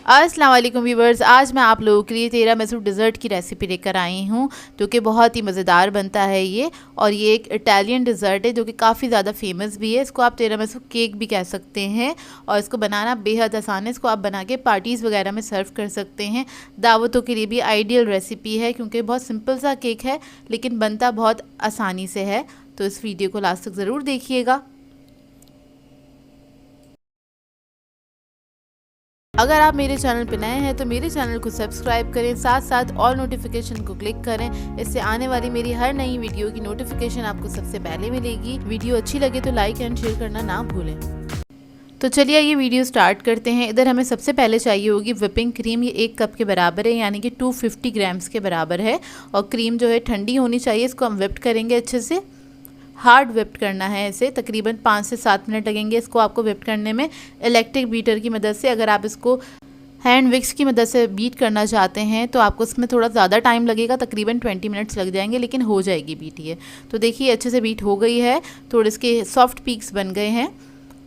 अस्सलाम वालेकुम व्यूवर्स, आज मैं आप लोगों के लिए तिरामिसू डिज़र्ट की रेसिपी लेकर आई हूँ जो कि बहुत ही मज़ेदार बनता है ये। और ये एक इटालियन डिज़र्ट है जो कि काफ़ी ज़्यादा फेमस भी है। इसको आप तिरामिसू केक भी कह सकते हैं और इसको बनाना बेहद आसान है। इसको आप बना के पार्टीज़ वगैरह में सर्व कर सकते हैं। दावतों के लिए भी आइडियल रेसिपी है क्योंकि बहुत सिंपल सा केक है लेकिन बनता बहुत आसानी से है। तो इस वीडियो को लास्ट तक ज़रूर देखिएगा। अगर आप मेरे चैनल पर नए हैं तो मेरे चैनल को सब्सक्राइब करें, साथ साथ ऑल नोटिफिकेशन को क्लिक करें। इससे आने वाली मेरी हर नई वीडियो की नोटिफिकेशन आपको सबसे पहले मिलेगी। वीडियो अच्छी लगे तो लाइक एंड शेयर करना ना भूलें। तो चलिए ये वीडियो स्टार्ट करते हैं। इधर हमें सबसे पहले चाहिए होगी व्हिपिंग क्रीम। ये 1 कप के बराबर है, यानी कि 250 ग्राम्स के बराबर है। और क्रीम जो है ठंडी होनी चाहिए। इसको हम व्हिप करेंगे अच्छे से, हार्ड व्हिप करना है इसे। तकरीबन 5 से 7 मिनट लगेंगे इसको आपको व्हिप करने में इलेक्ट्रिक बीटर की मदद से। अगर आप इसको हैंड विक्स की मदद से बीट करना चाहते हैं तो आपको इसमें थोड़ा ज़्यादा टाइम लगेगा, तकरीबन 20 मिनट्स लग जाएंगे, लेकिन हो जाएगी बीट ये। तो देखिए अच्छे से बीट हो गई है, थोड़े इसके सॉफ्ट पीक्स बन गए हैं।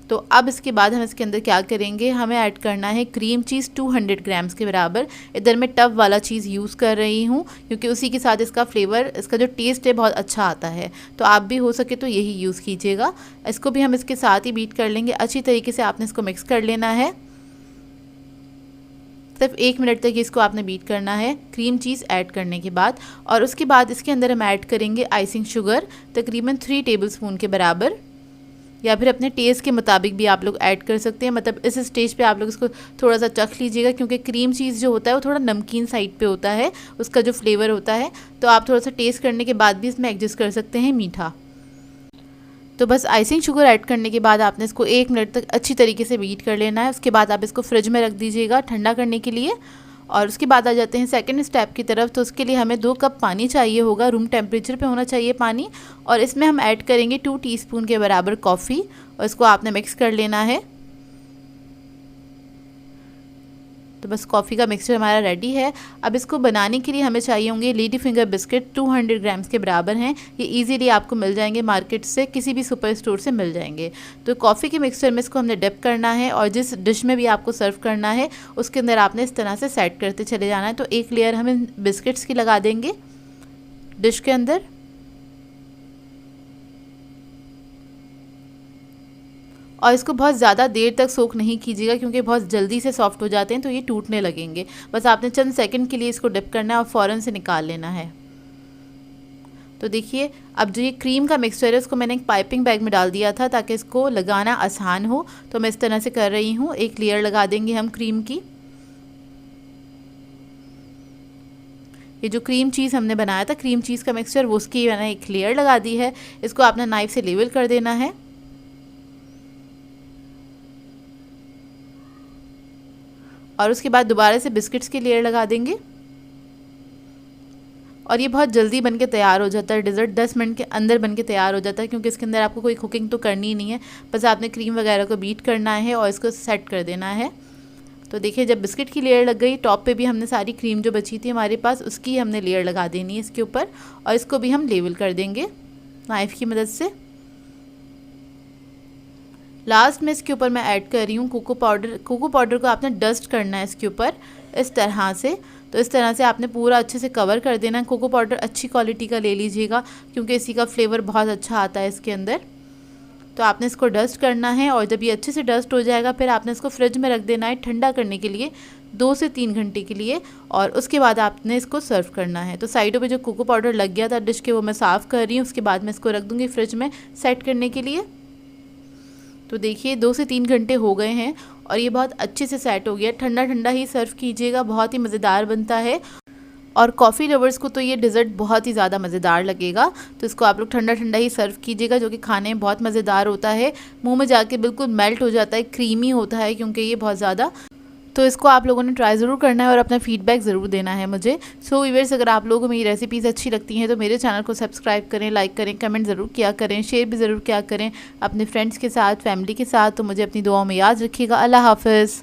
तो अब इसके बाद हम इसके अंदर क्या करेंगे, हमें ऐड करना है क्रीम चीज़ 200 ग्राम्स के बराबर। इधर मैं टब वाला चीज़ यूज़ कर रही हूँ क्योंकि उसी के साथ इसका फ्लेवर, इसका जो टेस्ट है बहुत अच्छा आता है। तो आप भी हो सके तो यही यूज़ कीजिएगा। इसको भी हम इसके साथ ही बीट कर लेंगे। अच्छी तरीके से आपने इसको मिक्स कर लेना है। सिर्फ 1 मिनट तक इसको आपने बीट करना है क्रीम चीज़ ऐड करने के बाद। और उसके बाद इसके अंदर हम ऐड करेंगे आइसिंग शुगर, तकरीबन 3 टेबलस्पून के बराबर, या फिर अपने टेस्ट के मुताबिक भी आप लोग ऐड कर सकते हैं। मतलब इस स्टेज पे आप लोग इसको थोड़ा सा चख लीजिएगा क्योंकि क्रीम चीज़ जो होता है वो थोड़ा नमकीन साइड पे होता है, उसका जो फ्लेवर होता है। तो आप थोड़ा सा टेस्ट करने के बाद भी इसमें एडजस्ट कर सकते हैं मीठा। तो बस आइसिंग शुगर ऐड करने के बाद आपने इसको 1 मिनट तक अच्छी तरीके से बीट कर लेना है। उसके बाद आप इसको फ्रिज में रख दीजिएगा ठंडा करने के लिए। और उसके बाद आ जाते हैं सेकंड स्टेप की तरफ। तो उसके लिए हमें 2 कप पानी चाहिए होगा, रूम टेम्परेचर पे होना चाहिए पानी। और इसमें हम ऐड करेंगे 2 टीस्पून के बराबर कॉफ़ी और इसको आपने मिक्स कर लेना है। तो बस कॉफ़ी का मिक्सचर हमारा रेडी है। अब इसको बनाने के लिए हमें चाहिए होंगे लेडी फिंगर बिस्किट, 200 ग्राम्स के बराबर हैं। ये इजीली आपको मिल जाएंगे मार्केट से, किसी भी सुपर स्टोर से मिल जाएंगे। तो कॉफ़ी के मिक्सचर में इसको हमने डिप करना है और जिस डिश में भी आपको सर्व करना है उसके अंदर आपने इस तरह से सेट करते चले जाना है। तो एक लेयर हम बिस्किट्स की लगा देंगे डिश के अंदर। और इसको बहुत ज़्यादा देर तक सोक नहीं कीजिएगा क्योंकि बहुत जल्दी से सॉफ्ट हो जाते हैं तो ये टूटने लगेंगे। बस आपने चंद सेकंड के लिए इसको डिप करना है और फ़ौरन से निकाल लेना है। तो देखिए अब जो ये क्रीम का मिक्सचर है उसको मैंने एक पाइपिंग बैग में डाल दिया था ताकि इसको लगाना आसान हो। तो मैं इस तरह से कर रही हूँ। एक लेयर लगा देंगे हम क्रीम की। ये जो क्रीम चीज़ हमने बनाया था, क्रीम चीज़ का मिक्सचर, वो उसकी मैंने एक लेयर लगा दी है। इसको आपने नाइफ से लेवल कर देना है। और उसके बाद दोबारा से बिस्किट्स की लेयर लगा देंगे। और ये बहुत जल्दी बनके तैयार हो जाता है डिज़र्ट, 10 मिनट के अंदर बनके तैयार हो जाता है क्योंकि इसके अंदर आपको कोई कुकिंग तो करनी ही नहीं है। बस आपने क्रीम वगैरह को बीट करना है और इसको सेट कर देना है। तो देखिए जब बिस्किट की लेयर लग गई, टॉप पे भी हमने सारी क्रीम जो बची थी हमारे पास उसकी हमने लेयर लगा देनी है इसके ऊपर। और इसको भी हम लेवल कर देंगे नाइफ़ की मदद से। लास्ट में इसके ऊपर मैं ऐड कर रही हूँ कोको पाउडर। कोको पाउडर को आपने डस्ट करना है इसके ऊपर इस तरह से। तो इस तरह से आपने पूरा अच्छे से कवर कर देना है। कोको पाउडर अच्छी क्वालिटी का ले लीजिएगा क्योंकि इसी का फ्लेवर बहुत अच्छा आता है इसके अंदर। तो आपने इसको डस्ट करना है और जब ये अच्छे से डस्ट हो जाएगा फिर आपने इसको फ्रिज में रख देना है ठंडा करने के लिए 2 से 3 घंटे के लिए। और उसके बाद आपने इसको सर्व करना है। तो साइडों पे जो कोको पाउडर लग गया था डिश के वो मैं साफ़ कर रही हूँ। उसके बाद मैं इसको रख दूँगी फ्रिज में सेट करने के लिए। तो देखिए 2 से 3 घंटे हो गए हैं और ये बहुत अच्छे से सेट हो गया। ठंडा ठंडा ही सर्व कीजिएगा, बहुत ही मज़ेदार बनता है। और कॉफ़ी लवर्स को तो ये डिज़र्ट बहुत ही ज़्यादा मज़ेदार लगेगा। तो इसको आप लोग ठंडा ठंडा ही सर्व कीजिएगा जो कि खाने में बहुत मज़ेदार होता है। मुंह में जाके बिल्कुल मेल्ट हो जाता है, क्रीमी होता है क्योंकि ये बहुत ज़्यादा। तो इसको आप लोगों ने ट्राई ज़रूर करना है और अपना फीडबैक ज़रूर देना है मुझे। सो व्यूअर्स, अगर आप लोगों को मेरी रेसिपीज़ अच्छी लगती हैं तो मेरे चैनल को सब्सक्राइब करें, लाइक करें, कमेंट ज़रूर किया करें, शेयर भी ज़रूर किया करें अपने फ्रेंड्स के साथ, फैमिली के साथ। तो मुझे अपनी दुआओं में याद रखिएगा। अल्लाह हाफ़िज़।